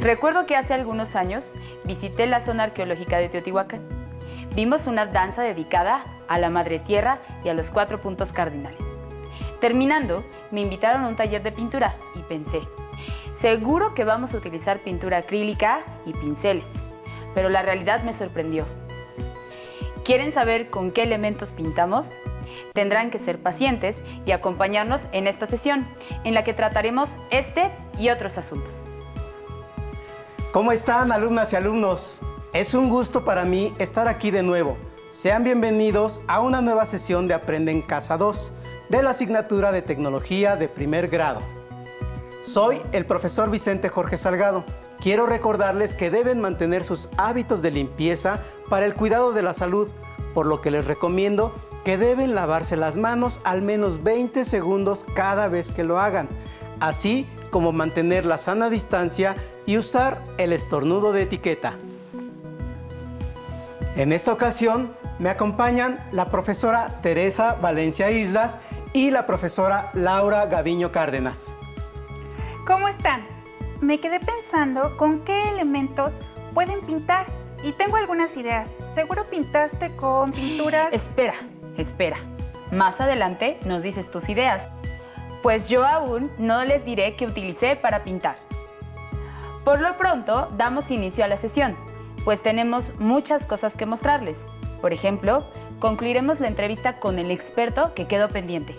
Recuerdo que hace algunos años visité la zona arqueológica de Teotihuacán. Vimos una danza dedicada a la Madre Tierra y a los 4 puntos cardinales. Terminando, me invitaron a un taller de pintura y pensé, seguro que vamos a utilizar pintura acrílica y pinceles, pero la realidad me sorprendió. ¿Quieren saber con qué elementos pintamos? Tendrán que ser pacientes y acompañarnos en esta sesión, en la que trataremos este y otros asuntos. ¿Cómo están, alumnas y alumnos? Es un gusto para mí estar aquí de nuevo. Sean bienvenidos a una nueva sesión de Aprende en Casa 2, de la asignatura de Tecnología de primer grado. Soy el profesor Vicente Jorge Salgado. Quiero recordarles que deben mantener sus hábitos de limpieza para el cuidado de la salud, por lo que les recomiendo que deben lavarse las manos al menos 20 segundos cada vez que lo hagan, así como mantener la sana distancia y usar el estornudo de etiqueta. En esta ocasión me acompañan la profesora Teresa Valencia Islas y la profesora Laura Gaviño Cárdenas. ¿Cómo están? Me quedé pensando con qué elementos pueden pintar y tengo algunas ideas. ¿Seguro pintaste con pinturas? Espera. Más adelante nos dices tus ideas, pues yo aún no les diré qué utilicé para pintar. Por lo pronto, damos inicio a la sesión, pues tenemos muchas cosas que mostrarles. Por ejemplo, concluiremos la entrevista con el experto que quedó pendiente.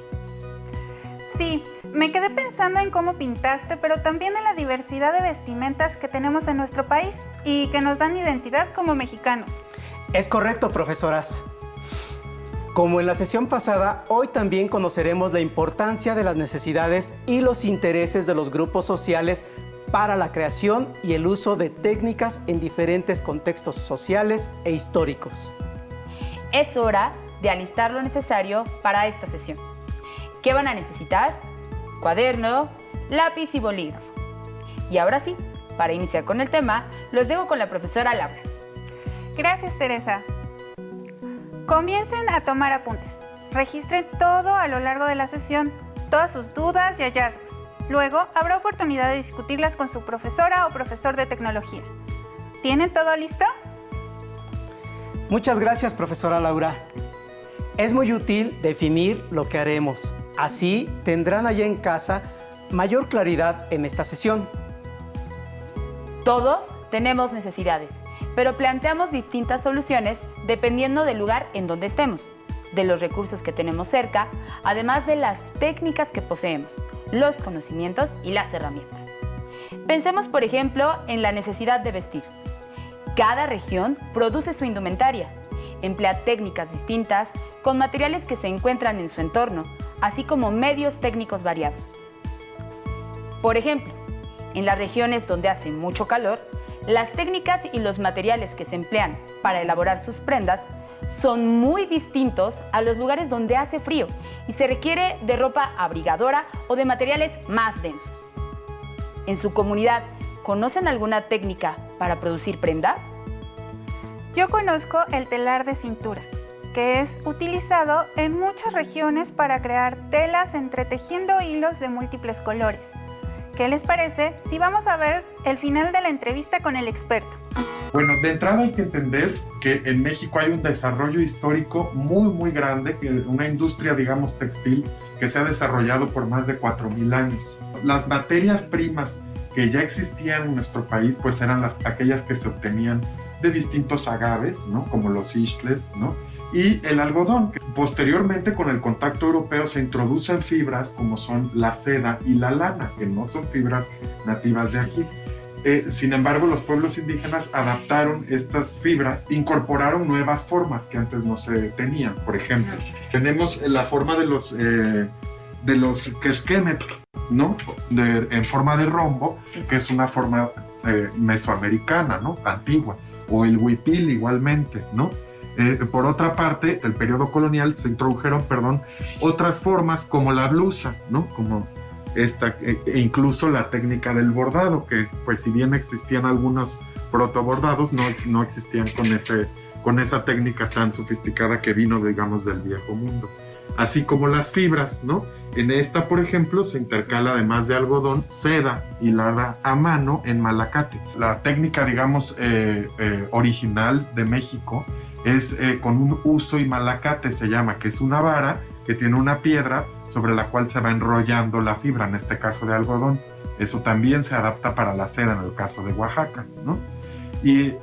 Sí, me quedé pensando en cómo pintaste, pero también en la diversidad de vestimentas que tenemos en nuestro país y que nos dan identidad como mexicanos. Es correcto, profesoras. Como en la sesión pasada, hoy también conoceremos la importancia de las necesidades y los intereses de los grupos sociales para la creación y el uso de técnicas en diferentes contextos sociales e históricos. Es hora de alistar lo necesario para esta sesión. ¿Qué van a necesitar? Cuaderno, lápiz y bolígrafo. Y ahora sí, para iniciar con el tema, los dejo con la profesora Laura. Gracias, Teresa. Comiencen a tomar apuntes. Registren todo a lo largo de la sesión, todas sus dudas y hallazgos. Luego habrá oportunidad de discutirlas con su profesora o profesor de tecnología. ¿Tienen todo listo? Muchas gracias, profesora Laura. Es muy útil definir lo que haremos. Así tendrán allá en casa mayor claridad en esta sesión. Todos tenemos necesidades, pero planteamos distintas soluciones dependiendo del lugar en donde estemos, de los recursos que tenemos cerca, además de las técnicas que poseemos, los conocimientos y las herramientas. Pensemos, por ejemplo, en la necesidad de vestir. Cada región produce su indumentaria, emplea técnicas distintas con materiales que se encuentran en su entorno, así como medios técnicos variados. Por ejemplo, en las regiones donde hace mucho calor, las técnicas y los materiales que se emplean para elaborar sus prendas son muy distintos a los lugares donde hace frío y se requiere de ropa abrigadora o de materiales más densos. En su comunidad, ¿conocen alguna técnica para producir prendas? Yo conozco el telar de cintura, que es utilizado en muchas regiones para crear telas entretejiendo hilos de múltiples colores. ¿Qué les parece si vamos a ver el final de la entrevista con el experto? Bueno, de entrada hay que entender que en México hay un desarrollo histórico muy grande, una industria, digamos, textil que se ha desarrollado por más de 4,000 años. Las materias primas que ya existían en nuestro país, pues eran aquellas que se obtenían de distintos agaves, ¿no? Como los ixtles, ¿no? Y el algodón. Posteriormente, con el contacto europeo, se introducen fibras como son la seda y la lana, que no son fibras nativas de aquí. Sin embargo, los pueblos indígenas adaptaron estas fibras, incorporaron nuevas formas que antes no se tenían. Por ejemplo, tenemos la forma de los quexquemet, ¿no? En forma de rombo, sí, que es una forma mesoamericana, ¿no? Antigua. O el huipil igualmente, ¿no? Por otra parte, el periodo colonial se introdujeron, otras formas como la blusa, ¿no? Como esta, e incluso la técnica del bordado, que pues si bien existían algunos protobordados, no existían con esa técnica tan sofisticada que vino, digamos, del viejo mundo. así como las fibras, ¿no? En esta, por ejemplo, se intercala además de algodón, seda hilada a mano en malacate. La técnica, digamos, original de México es con un huso y malacate, se llama, que es una vara que tiene una piedra sobre la cual se va enrollando la fibra, en este caso de algodón. Eso también se adapta para la seda en el caso de Oaxaca, ¿no? Y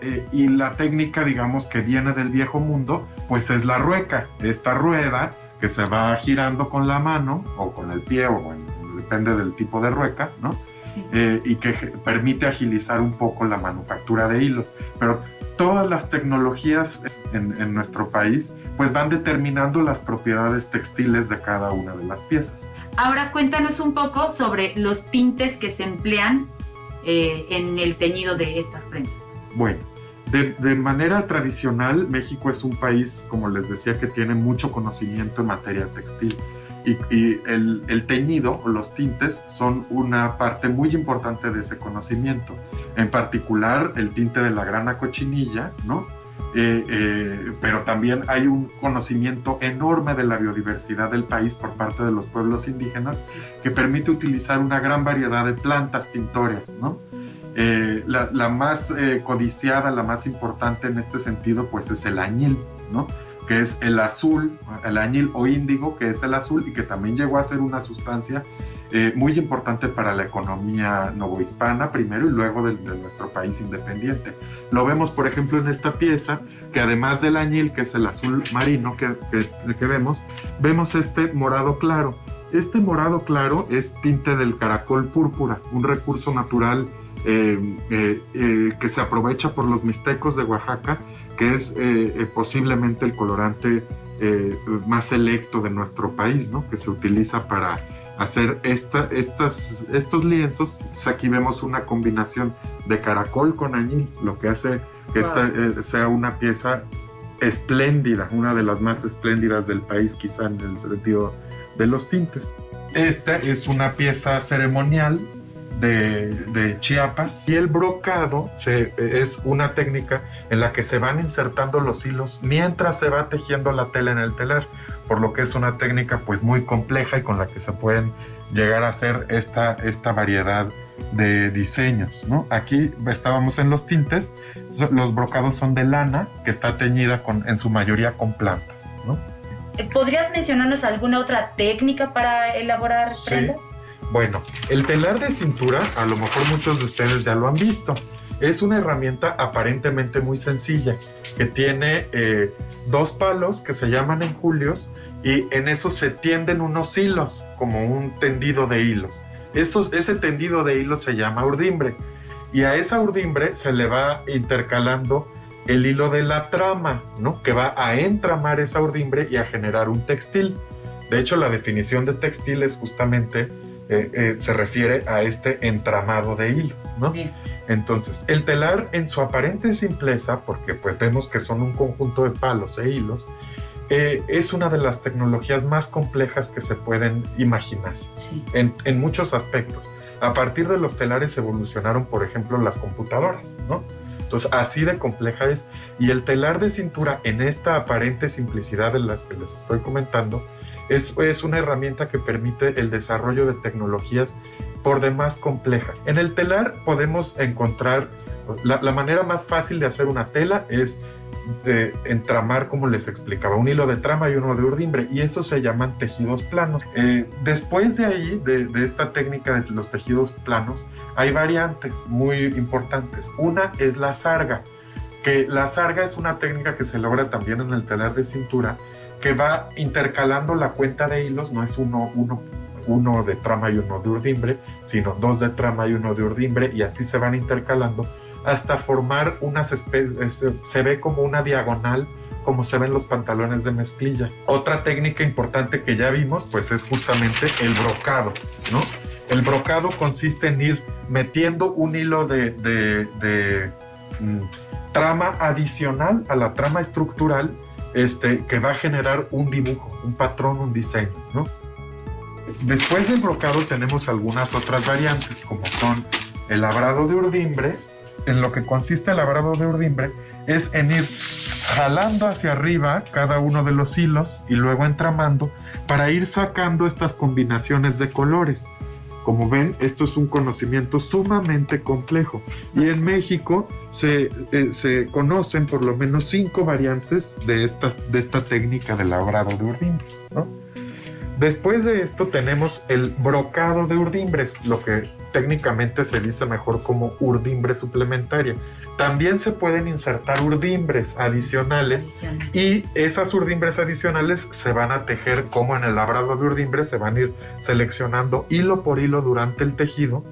la técnica, digamos, que viene del viejo mundo, pues es la rueca, esta rueda que se va girando con la mano o con el pie, o bueno, depende del tipo de rueca, ¿no? Sí. Y que permite agilizar un poco la manufactura de hilos. Pero todas las tecnologías en nuestro país pues van determinando las propiedades textiles de cada una de las piezas. Ahora cuéntanos un poco sobre los tintes que se emplean en el teñido de estas prendas. Bueno, de manera tradicional, México es un país, como les decía, que tiene mucho conocimiento en materia textil. Y el teñido o los tintes son una parte muy importante de ese conocimiento. En particular, el tinte de la grana cochinilla, ¿no? Pero también hay un conocimiento enorme de la biodiversidad del país por parte de los pueblos indígenas que permite utilizar una gran variedad de plantas tintoreas, ¿no? La más codiciada, la más importante en este sentido, pues es el añil, ¿no? Que es el azul, el añil o índigo, que es el azul y que también llegó a ser una sustancia muy importante para la economía novohispana primero y luego de nuestro país independiente. Lo vemos, por ejemplo, en esta pieza, que además del añil, que es el azul marino que vemos este morado claro. Este morado claro es tinte del caracol púrpura, un recurso natural que se aprovecha por los mixtecos de Oaxaca, que es posiblemente el colorante más selecto de nuestro país, ¿no? Que se utiliza para hacer estos lienzos. Aquí vemos una combinación de caracol con añil, lo que hace que esta sea una pieza espléndida, una de las más espléndidas del país, quizá en el sentido de los tintes. Esta es una pieza ceremonial de Chiapas, y el brocado es una técnica en la que se van insertando los hilos mientras se va tejiendo la tela en el telar, por lo que es una técnica pues muy compleja y con la que se pueden llegar a hacer esta variedad de diseños, ¿no? Aquí estábamos en los tintes. Los brocados son de lana que está teñida en su mayoría con plantas, ¿no? ¿Podrías mencionarnos alguna otra técnica para elaborar prendas? Sí. Bueno, el telar de cintura, a lo mejor muchos de ustedes ya lo han visto. Es una herramienta aparentemente muy sencilla, que tiene 2 palos que se llaman enjulios, y en eso se tienden unos hilos, como un tendido de hilos. Ese tendido de hilos se llama urdimbre, y a esa urdimbre se le va intercalando el hilo de la trama, ¿no? Que va a entramar esa urdimbre y a generar un textil. De hecho, la definición de textil es justamente se refiere a este entramado de hilos, ¿no? Bien. Entonces, el telar en su aparente simpleza, porque pues vemos que son un conjunto de palos e hilos, es una de las tecnologías más complejas que se pueden imaginar, sí, en muchos aspectos. A partir de los telares evolucionaron, por ejemplo, las computadoras, ¿no? Entonces, así de compleja es. Y el telar de cintura, en esta aparente simplicidad de las que les estoy comentando, es una herramienta que permite el desarrollo de tecnologías por demás complejas. En el telar podemos encontrar la manera más fácil de hacer una tela es entramar, como les explicaba, un hilo de trama y uno de urdimbre, y eso se llaman tejidos planos. Después de ahí, de esta técnica de los tejidos planos, hay variantes muy importantes. Una es la sarga, que la sarga es una técnica que se logra también en el telar de cintura, que va intercalando la cuenta de hilos, no es uno de trama y uno de urdimbre, sino 2 de trama y uno de urdimbre, y así se van intercalando hasta formar unas especies, se ve como una diagonal, como se ven los pantalones de mezclilla. Otra técnica importante que ya vimos, pues es justamente el brocado, ¿no? El brocado consiste en ir metiendo un hilo de trama adicional a la trama estructural, que va a generar un dibujo, un patrón, un diseño, ¿no? Después del brocado tenemos algunas otras variantes, como son el labrado de urdimbre. En lo que consiste el labrado de urdimbre es en ir jalando hacia arriba cada uno de los hilos y luego entramando para ir sacando estas combinaciones de colores. Como ven, esto es un conocimiento sumamente complejo. Y en México se conocen por lo menos 5 variantes de esta técnica de labrado de urdimbres, ¿no? Después de esto tenemos el brocado de urdimbres, lo que técnicamente se dice mejor como urdimbre suplementaria. También se pueden insertar urdimbres adicionales y esas urdimbres adicionales se van a tejer como en el labrado de urdimbres, se van a ir seleccionando hilo por hilo durante el tejido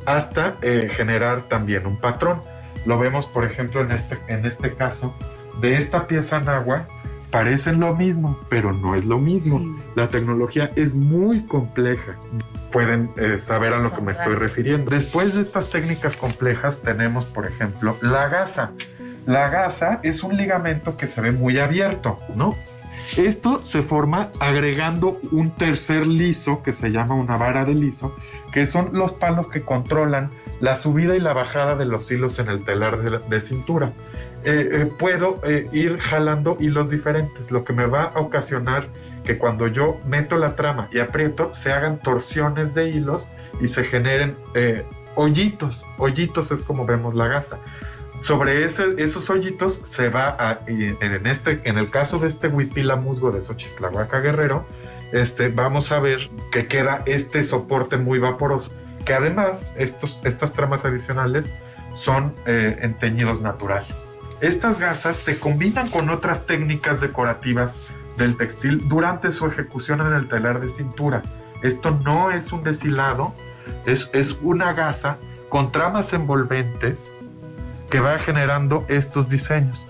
hasta generar también un patrón. Lo vemos, por ejemplo, en este caso de esta pieza náhuatl. Parecen lo mismo, pero no es lo mismo. Sí. La tecnología es muy compleja. Pueden saber a lo que me estoy refiriendo. Después de estas técnicas complejas tenemos, por ejemplo, la gasa. La gasa es un ligamento que se ve muy abierto, ¿no? Esto se forma agregando un tercer liso que se llama una vara de liso, que son los palos que controlan la subida y la bajada de los hilos en el telar de cintura. Puedo ir jalando hilos diferentes, lo que me va a ocasionar que cuando yo meto la trama y aprieto, se hagan torsiones de hilos y se generen hoyitos. Hoyitos es como vemos la gasa. Sobre esos hoyitos se va a, en el caso de este huipila musgo de Xochitlahuaca Guerrero, vamos a ver que queda este soporte muy vaporoso, que además estas tramas adicionales son en teñidos naturales. Estas gasas se combinan con otras técnicas decorativas del textil durante su ejecución en el telar de cintura. Esto no es un deshilado, es una gasa con tramas envolventes que va generando estos diseños.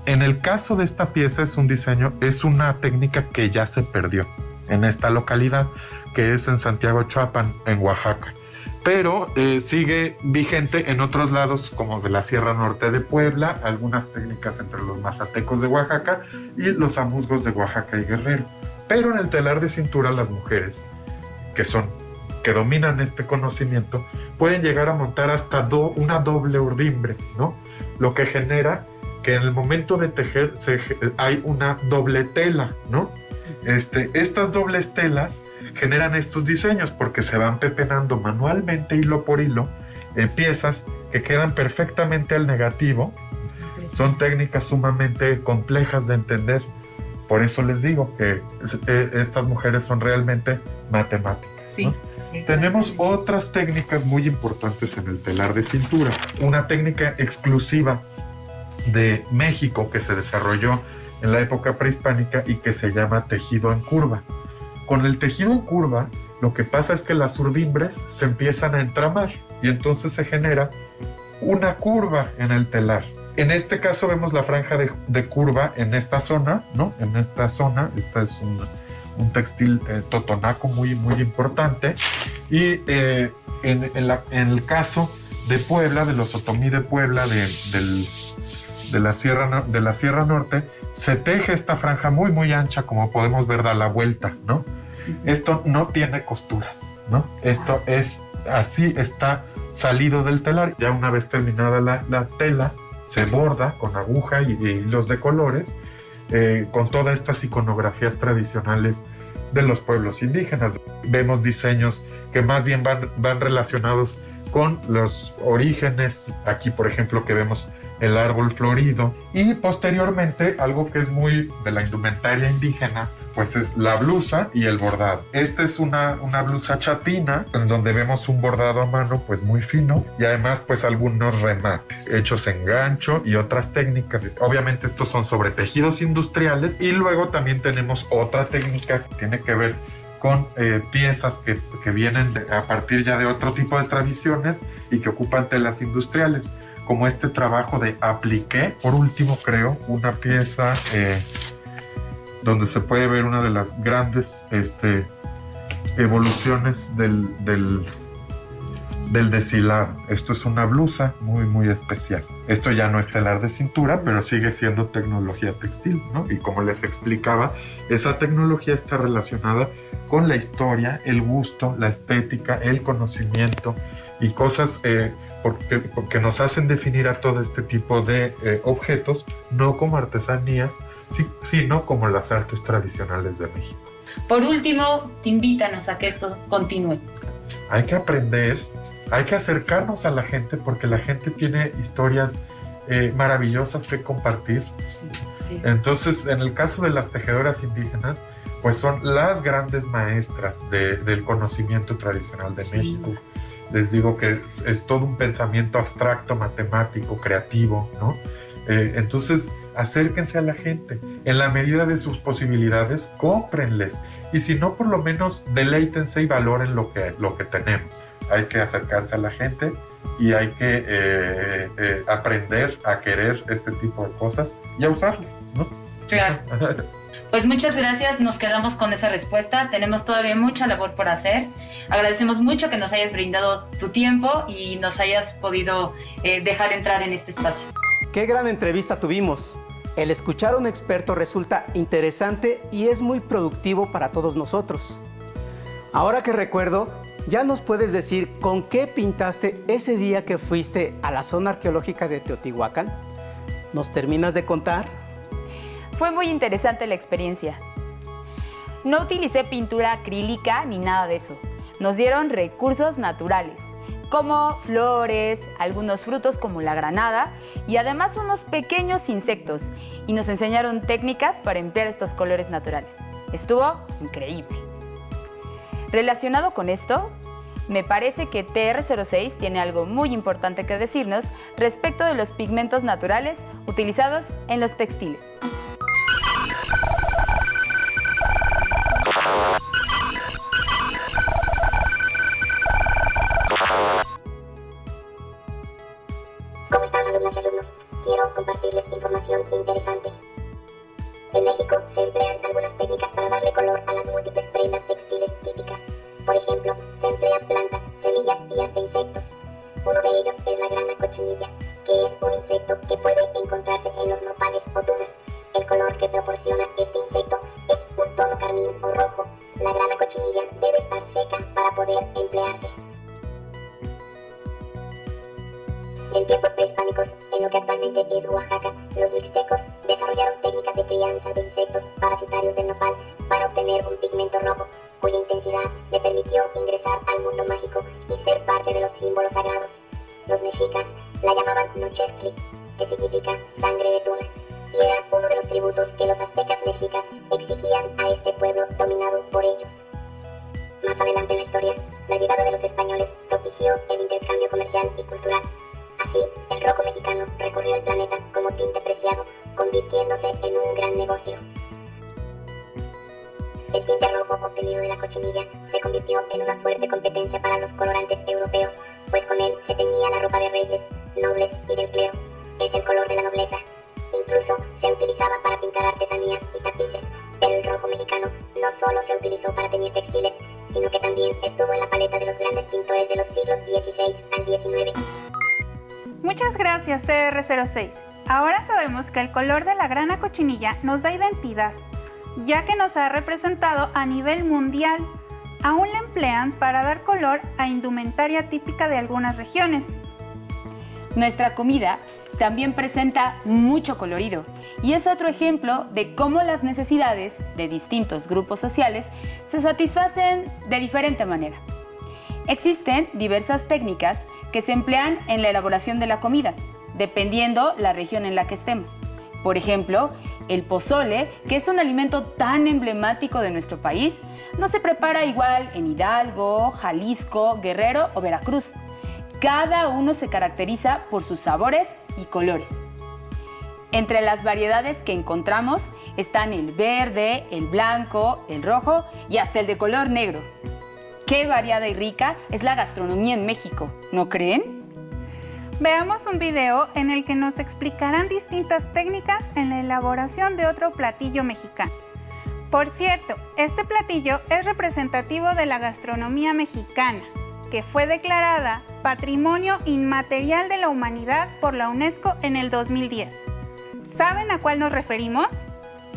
En el caso de esta pieza es una técnica que ya se perdió en esta localidad, que es en Santiago Chuapan, en Oaxaca. Pero sigue vigente en otros lados como de la Sierra Norte de Puebla, algunas técnicas entre los mazatecos de Oaxaca y los amuzgos de Oaxaca y Guerrero. Pero en el telar de cintura las mujeres que dominan este conocimiento pueden llegar a montar hasta una doble urdimbre, ¿no? Lo que genera que en el momento de tejer hay una doble tela, ¿no? Estas dobles telas generan estos diseños porque se van pepenando manualmente hilo por hilo piezas que quedan perfectamente al negativo. Son técnicas sumamente complejas de entender. Por eso les digo que estas mujeres son realmente matemáticas, sí, ¿no? Tenemos otras técnicas muy importantes en el telar de cintura. Una técnica exclusiva de México que se desarrolló en la época prehispánica y que se llama tejido en curva. Con el tejido en curva, lo que pasa es que las urdimbres se empiezan a entramar y entonces se genera una curva en el telar. En este caso vemos la franja de curva en esta zona, ¿no? En esta zona, esta es un textil totonaco muy, muy importante. Y en el caso de Puebla, de los otomí de Puebla, de la Sierra Norte, se teje esta franja muy, muy ancha, como podemos ver, da la vuelta, ¿no? Esto no tiene costuras, ¿no? Esto es así, está salido del telar. Ya una vez terminada la tela, se borda con aguja y hilos de colores, con todas estas iconografías tradicionales de los pueblos indígenas. Vemos diseños que más bien van relacionados con los orígenes. Aquí, por ejemplo, que vemos el árbol florido. Y posteriormente, algo que es muy de la indumentaria indígena, pues es la blusa y el bordado. Esta es una blusa chatina, en donde vemos un bordado a mano, pues muy fino, y además, pues algunos remates hechos en gancho y otras técnicas. Obviamente, estos son sobre tejidos industriales. Y luego también tenemos otra técnica que tiene que ver con piezas que vienen a partir ya de otro tipo de tradiciones y que ocupan telas industriales, como este trabajo de apliqué. Por último, creo, una pieza donde se puede ver una de las grandes evoluciones del deshilado. Esto es una blusa muy, muy especial. Esto ya no es telar de cintura, pero sigue siendo tecnología textil, ¿no? Y como les explicaba, esa tecnología está relacionada con la historia, el gusto, la estética, el conocimiento y cosas porque nos hacen definir a todo este tipo de objetos no como artesanías, sino como las artes tradicionales de México. Por último, invítanos a que esto continúe. Hay que aprender, hay que acercarnos a la gente porque la gente tiene historias maravillosas que compartir. Sí. Entonces, en el caso de las tejedoras indígenas, pues son las grandes maestras del conocimiento tradicional de México. Les digo que es todo un pensamiento abstracto, matemático, creativo, ¿no? Entonces, acérquense a la gente. En la medida de sus posibilidades, cómprenles. Y si no, por lo menos deleítense y valoren lo que tenemos. Hay que acercarse a la gente y hay que aprender a querer este tipo de cosas y a usarlas, ¿no? Claro. Pues muchas gracias, nos quedamos con esa respuesta. Tenemos todavía mucha labor por hacer. Agradecemos mucho que nos hayas brindado tu tiempo y nos hayas podido dejar entrar en este espacio. ¡Qué gran entrevista tuvimos! El escuchar a un experto resulta interesante y es muy productivo para todos nosotros. Ahora que recuerdo, ¿ya nos puedes decir con qué pintaste ese día que fuiste a la zona arqueológica de Teotihuacán? ¿Nos terminas de contar? Fue muy interesante la experiencia. No utilicé pintura acrílica ni nada de eso. Nos dieron recursos naturales, como flores, algunos frutos como la granada y además unos pequeños insectos. Y nos enseñaron técnicas para emplear estos colores naturales. Estuvo increíble. Relacionado con esto, me parece que TR06 tiene algo muy importante que decirnos respecto de los pigmentos naturales utilizados en los textiles. ¿Cómo están, alumnas y alumnos? Quiero compartirles información interesante. En México se emplean algunas técnicas para darle color a las múltiples prendas textiles típicas. Por ejemplo, se emplean plantas, semillas y hasta insectos. Uno de ellos es la grana cochinilla, que es un insecto que puede encontrarse en los nopales o tunas. El color que proporciona este insecto es un tono carmín o rojo. La grana cochinilla debe estar seca para poder emplearse. En tiempos prehispánicos, en lo que actualmente es Oaxaca, los mixtecos desarrollaron técnicas de crianza de insectos parasitarios del nopal para obtener un pigmento rojo, cuya intensidad le permitió ingresar al mundo mágico y ser parte de los símbolos sagrados. Los mexicas la llamaban Nochestli, que significa sangre de tuna, y era uno de los tributos que los aztecas mexicas exigían a este pueblo dominado por ellos. Más adelante en la historia, la llegada de los españoles propició el intercambio comercial y cultural. Así, el rojo mexicano recorrió el planeta como tinte preciado, convirtiéndose en un gran negocio. El tinte rojo obtenido de la cochinilla se convirtió en una fuerte competencia para los colorantes europeos, pues con él se teñía la ropa de reyes, nobles y del clero. Es el color de la nobleza. Incluso se utilizaba para pintar artesanías y tapices, pero el rojo mexicano no solo se utilizó para teñir textiles, sino que también estuvo en la paleta de los grandes pintores de los siglos XVI al XIX. Muchas gracias, TR06. Ahora sabemos que el color de la grana cochinilla nos da identidad, ya que nos ha representado a nivel mundial. Aún la emplean para dar color a indumentaria típica de algunas regiones. Nuestra comida también presenta mucho colorido y es otro ejemplo de cómo las necesidades de distintos grupos sociales se satisfacen de diferente manera. Existen diversas técnicas que se emplean en la elaboración de la comida, dependiendo la región en la que estemos. Por ejemplo, el pozole, que es un alimento tan emblemático de nuestro país, no se prepara igual en Hidalgo, Jalisco, Guerrero o Veracruz. Cada uno se caracteriza por sus sabores y colores. Entre las variedades que encontramos están el verde, el blanco, el rojo y hasta el de color negro. Qué variada y rica es la gastronomía en México, ¿no creen? Veamos un video en el que nos explicarán distintas técnicas en la elaboración de otro platillo mexicano. Por cierto, este platillo es representativo de la gastronomía mexicana, que fue declarada Patrimonio Inmaterial de la Humanidad por la UNESCO en el 2010. ¿Saben a cuál nos referimos?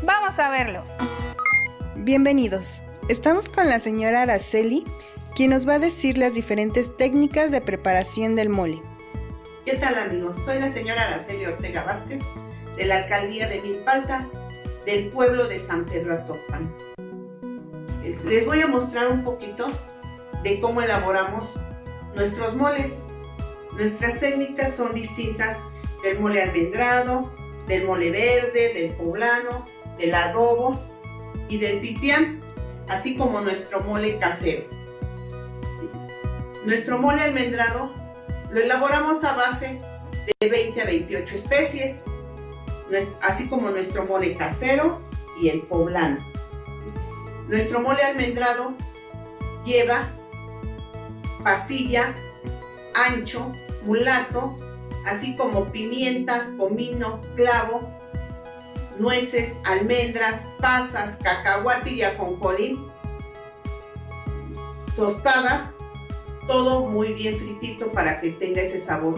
Vamos a verlo. Bienvenidos. Estamos con la señora Araceli, quien nos va a decir las diferentes técnicas de preparación del mole. ¿Qué tal, amigos? Soy la señora Araceli Ortega Vázquez, de la alcaldía de Milpalta, del pueblo de San Pedro Atopán. Les voy a mostrar un poquito de cómo elaboramos nuestros moles. Nuestras técnicas son distintas del mole almendrado, del mole verde, del poblano, del adobo y del pipián, así como nuestro mole casero. Nuestro mole almendrado lo elaboramos a base de 20 a 28 especies, así como nuestro mole casero y el poblano. Nuestro mole almendrado lleva pasilla, ancho, mulato, así como pimienta, comino, clavo, nueces, almendras, pasas, cacahuate y ajonjolí, tostadas, todo muy bien fritito para que tenga ese sabor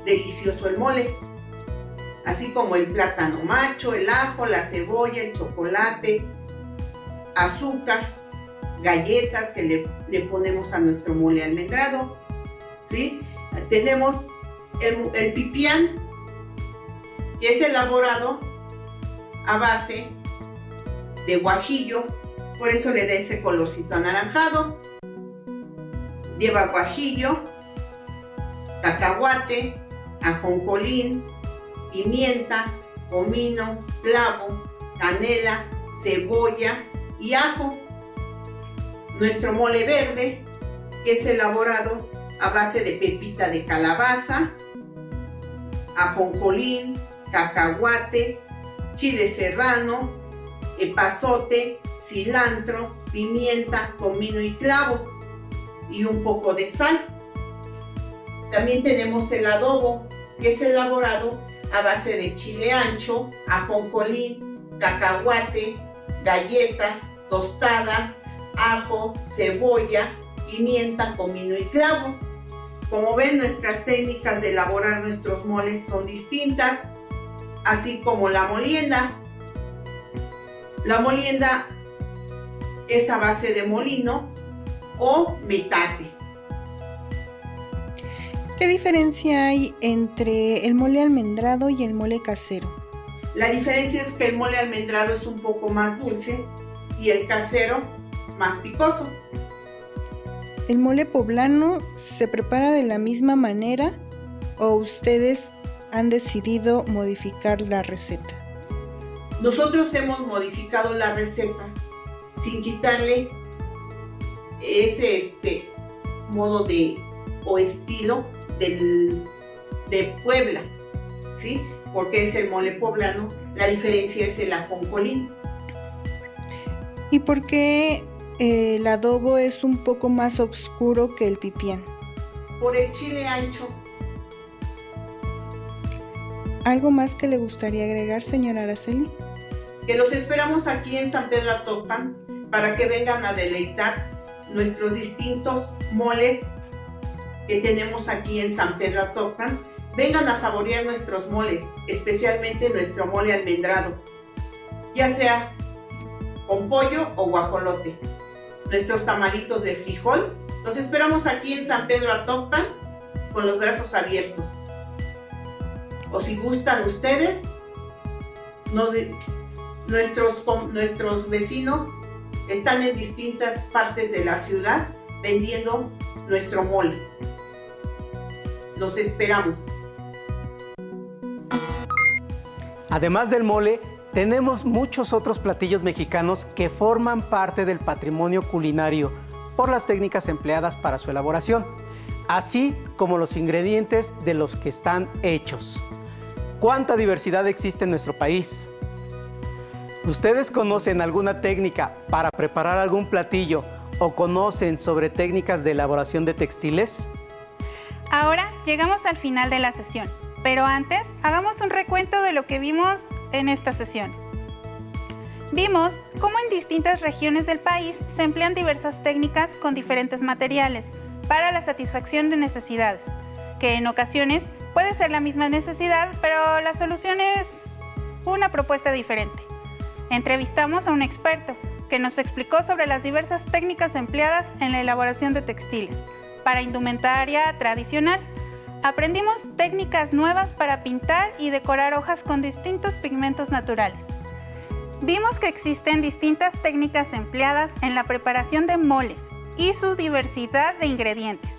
delicioso el mole, así como el plátano macho, el ajo, la cebolla, el chocolate, azúcar, galletas que le ponemos a nuestro mole almendrado, ¿sí? Tenemos el pipián, que es elaborado a base de guajillo, por eso le da ese colorcito anaranjado. Lleva guajillo, cacahuate, ajonjolín, pimienta, comino, clavo, canela, cebolla y ajo. Nuestro mole verde, que es elaborado a base de pepita de calabaza, ajonjolín, cacahuate, chile serrano, epazote, cilantro, pimienta, comino y clavo, y un poco de sal. También tenemos el adobo, que es elaborado a base de chile ancho, ajonjolín, cacahuate, galletas, tostadas, ajo, cebolla, pimienta, comino y clavo. Como ven, nuestras técnicas de elaborar nuestros moles son distintas, así como la molienda. La molienda es a base de molino o metate. ¿Qué diferencia hay entre el mole almendrado y el mole casero? La diferencia es que el mole almendrado es un poco más dulce y el casero más picoso. ¿El mole poblano se prepara de la misma manera o ustedes han decidido modificar la receta? Nosotros hemos modificado la receta sin quitarle ese modo o estilo de Puebla, ¿sí? Porque es el mole poblano, la diferencia es el ajonjolín. ¿Y por qué el adobo es un poco más oscuro que el pipián? Por el chile ancho. ¿Algo más que le gustaría agregar, señora Araceli? Que los esperamos aquí en San Pedro Atopán para que vengan a deleitar nuestros distintos moles que tenemos aquí en San Pedro Atopán. Vengan a saborear nuestros moles, especialmente nuestro mole almendrado, ya sea con pollo o guajolote. Nuestros tamalitos de frijol, los esperamos aquí en San Pedro Atopán con los brazos abiertos. O si gustan ustedes, nuestros vecinos están en distintas partes de la ciudad vendiendo nuestro mole. Los esperamos. Además del mole, tenemos muchos otros platillos mexicanos que forman parte del patrimonio culinario por las técnicas empleadas para su elaboración, así como los ingredientes de los que están hechos. ¿Cuánta diversidad existe en nuestro país? ¿Ustedes conocen alguna técnica para preparar algún platillo o conocen sobre técnicas de elaboración de textiles? Ahora llegamos al final de la sesión, pero antes hagamos un recuento de lo que vimos en esta sesión. Vimos cómo en distintas regiones del país se emplean diversas técnicas con diferentes materiales para la satisfacción de necesidades, que en ocasiones puede ser la misma necesidad, pero la solución es una propuesta diferente. Entrevistamos a un experto que nos explicó sobre las diversas técnicas empleadas en la elaboración de textiles para indumentaria tradicional, Aprendimos técnicas nuevas para pintar y decorar hojas con distintos pigmentos naturales. Vimos que existen distintas técnicas empleadas en la preparación de moles y su diversidad de ingredientes.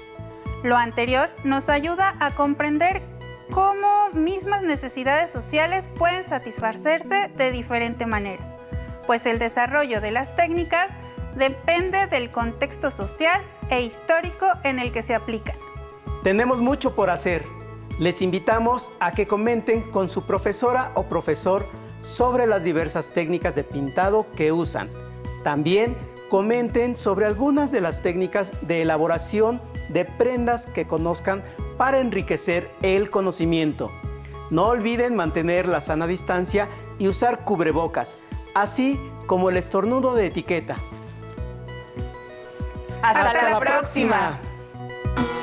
Lo anterior nos ayuda a comprender cómo mismas necesidades sociales pueden satisfacerse de diferente manera, pues el desarrollo de las técnicas depende del contexto social e histórico en el que se aplican. Tenemos mucho por hacer. Les invitamos a que comenten con su profesora o profesor sobre las diversas técnicas de pintado que usan. También comenten sobre algunas de las técnicas de elaboración de prendas que conozcan para enriquecer el conocimiento. No olviden mantener la sana distancia y usar cubrebocas, así como el estornudo de etiqueta. ¡Hasta la próxima! próxima.